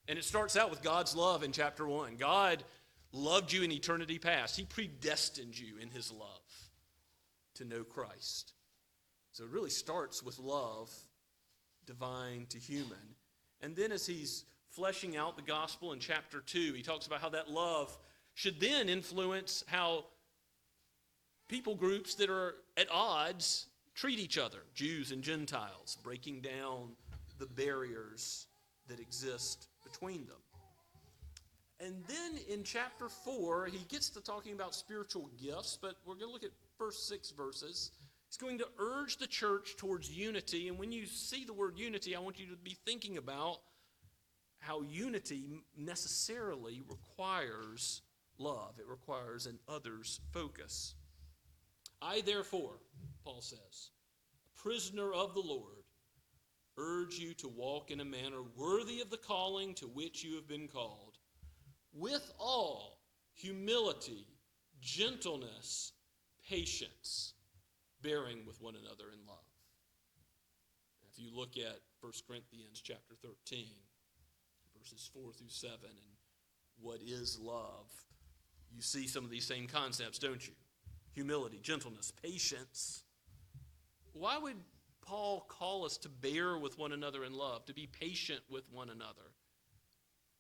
And it starts out with God's love in chapter 1. God loved you in eternity past. He predestined you in his love to know Christ. So it really starts with love, divine to human. And then as he's fleshing out the gospel in chapter 2, he talks about how that love should then influence how people groups that are at odds treat each other, Jews and Gentiles, breaking down the barriers that exist between them. And then in chapter 4, he gets to talking about spiritual gifts, but we're going to look at first 6 verses. He's going to urge the church towards unity, and when you see the word unity, I want you to be thinking about how unity necessarily requires love. It requires an others focus. I, therefore, Paul says, a prisoner of the Lord, urge you to walk in a manner worthy of the calling to which you have been called, with all humility, gentleness, patience, bearing with one another in love. If you look at 1 Corinthians chapter 13, verses 4 through 7, and what is love, you see some of these same concepts, don't you? Humility, gentleness, patience. Why would Paul call us to bear with one another in love, to be patient with one another?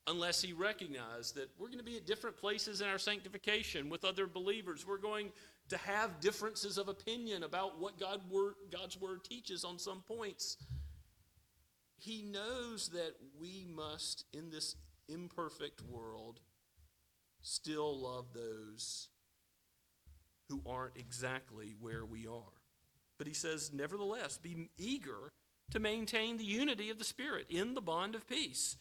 Unless he recognized that we're going to be at different places in our sanctification with other believers. We're going to have differences of opinion about what God's word teaches on some points. He knows that we must, in this imperfect world, still love those who aren't exactly where we are. But he says, nevertheless, be eager to maintain the unity of the Spirit in the bond of peace.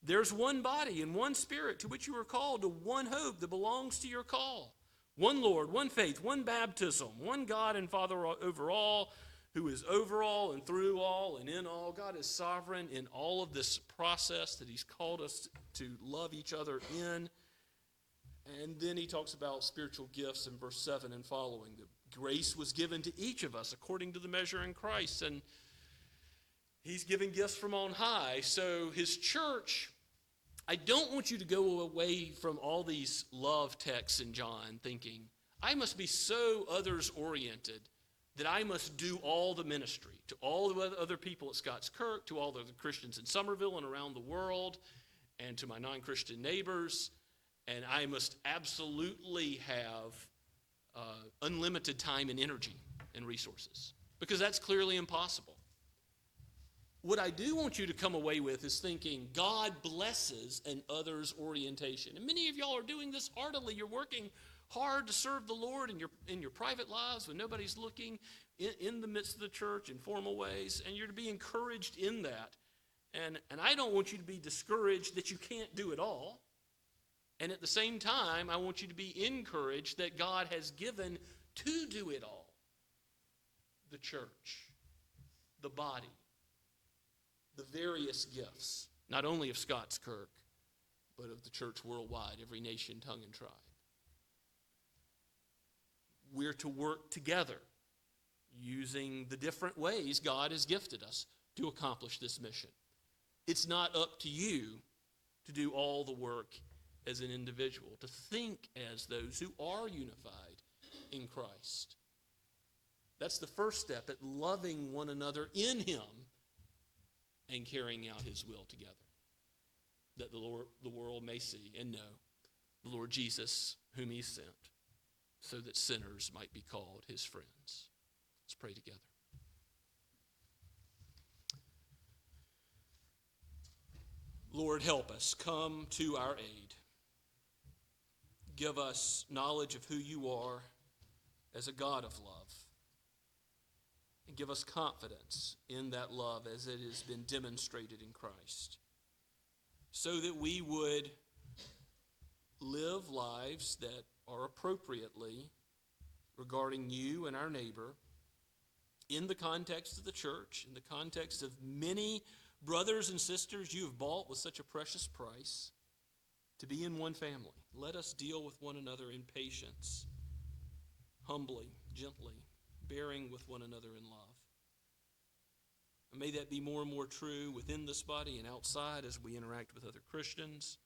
There's one body and one Spirit to which you are called, to one hope that belongs to your call. One Lord, one faith, one baptism, one God and Father over all, who is over all and through all and in all. God is sovereign in all of this process that he's called us to love each other in. And then he talks about spiritual gifts in verse 7 and following. The grace was given to each of us according to the measure in Christ. And he's giving gifts from on high. So his church, I don't want you to go away from all these love texts in John thinking, I must be so others-oriented that I must do all the ministry to all the other people at Scots Kirk, to all the Christians in Somerville and around the world, and to my non-Christian neighbors, and I must absolutely have unlimited time and energy and resources, because that's clearly impossible. What I do want you to come away with is thinking God blesses an others orientation. And many of y'all are doing this heartily. You're working hard to serve the Lord in your private lives when nobody's looking, in the midst of the church in formal ways, and you're to be encouraged in that. And I don't want you to be discouraged that you can't do it all. And at the same time, I want you to be encouraged that God has given to do it all. The church, the body, the various gifts, not only of Scots Kirk, but of the church worldwide, every nation, tongue, and tribe. We're to work together using the different ways God has gifted us to accomplish this mission. It's not up to you to do all the work as an individual, to think as those who are unified in Christ. That's the first step at loving one another in him and carrying out his will together, that the world may see and know the Lord Jesus whom he sent, so that sinners might be called his friends. Let's pray together. Lord, help us. Come to our aid. Give us knowledge of who you are as a God of love. And give us confidence in that love as it has been demonstrated in Christ, so that we would live lives that are appropriately regarding you and our neighbor in the context of the church, in the context of many brothers and sisters you have bought with such a precious price, to be in one family. Let us deal with one another in patience, humbly, gently, bearing with one another in love. May that be more and more true within this body and outside as we interact with other Christians.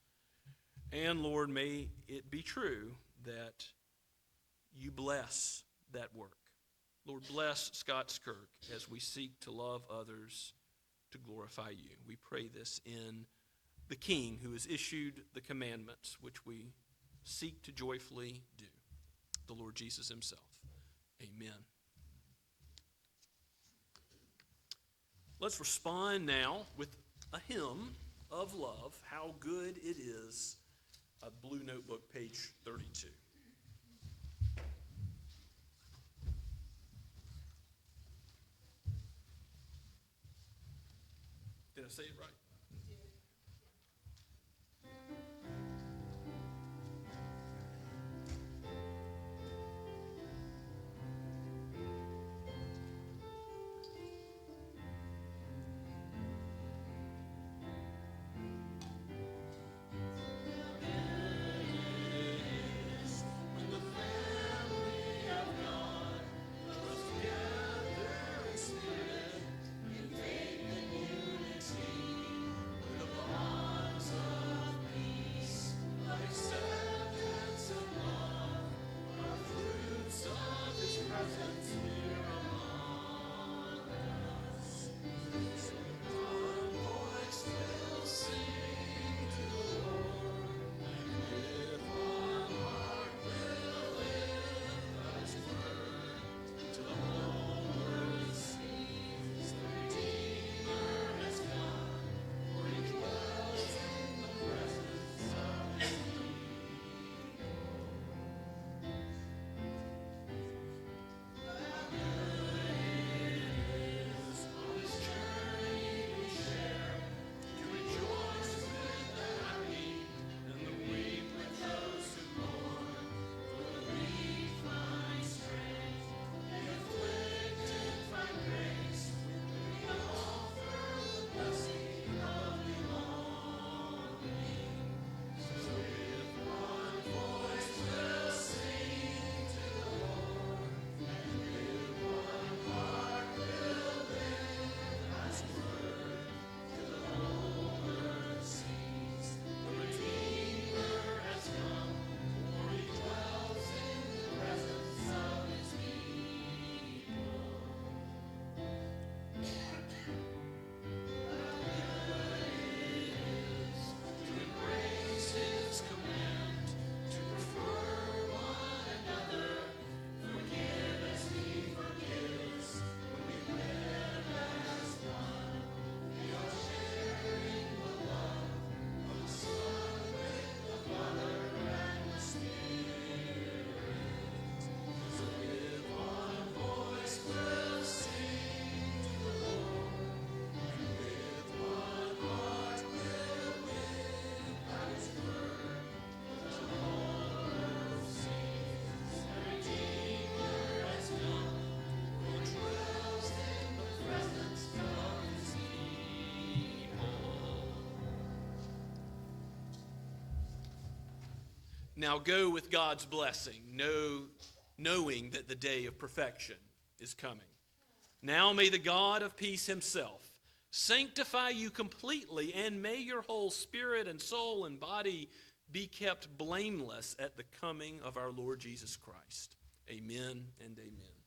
And Lord, may it be true that you bless that work. Lord, bless Scots Kirk as we seek to love others, to glorify you. We pray this in the King who has issued the commandments, which we seek to joyfully do, the Lord Jesus himself. Amen. Let's respond now with a hymn of love, How Good It Is, a blue notebook, page 32. Did I say it right? Now go with God's blessing, knowing that the day of perfection is coming. Now may the God of peace himself sanctify you completely, and may your whole spirit and soul and body be kept blameless at the coming of our Lord Jesus Christ. Amen and amen.